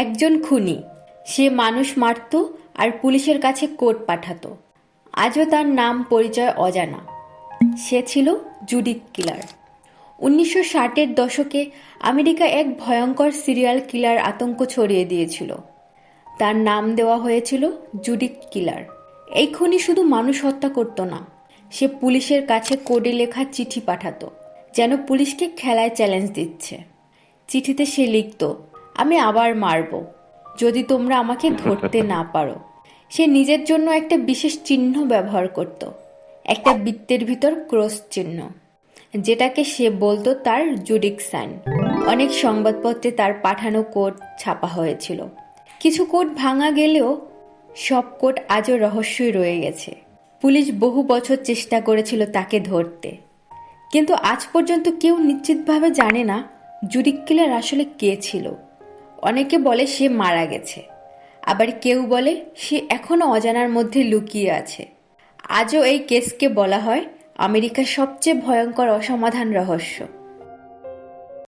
একজন খুনি, সে মানুষ মারত আর পুলিশের কাছে কোড পাঠাতো। আজও তার নাম পরিচয় অজানা। সে ছিল জুডিথ কিলার। 1960-এর দশকে আমেরিকা এক ভয়ঙ্কর সিরিয়াল কিলার আতঙ্ক ছড়িয়ে দিয়েছিল। তার নাম দেওয়া হয়েছিল জুডিথ কিলার। এই খুনি শুধু মানুষ হত্যা করত না, সে পুলিশের কাছে কোডে লেখা চিঠি পাঠাতো, যেন পুলিশকে খেলায় চ্যালেঞ্জ দিচ্ছে। চিঠিতে সে লিখত, আমি আবার মারব যদি তোমরা আমাকে ধরতে না পারো। সে নিজের জন্য একটা বিশেষ চিহ্ন ব্যবহার করত, একটা বৃত্তের ভিতর ক্রস চিহ্ন, যেটাকে সে বলতো তার জুডিক সাইন। অনেক সংবাদপত্রে তার পাঠানো কোড ছাপা হয়েছিল। কিছু কোড ভাঙা গেলেও সব কোড আজও রহস্যই রয়ে গেছে। পুলিশ বহু বছর চেষ্টা করেছিল তাকে ধরতে, কিন্তু আজ পর্যন্ত কেউ নিশ্চিতভাবে জানে না জুডিথ কিলার আসলে কে ছিল। অনেকে বলে সে মারা গেছে, আবার কেউ বলে সে এখনো অজানার মধ্যে লুকিয়ে আছে। আজও এই কেসকে বলা হয় আমেরিকার সবচেয়ে ভয়ঙ্কর অসমাধান রহস্য।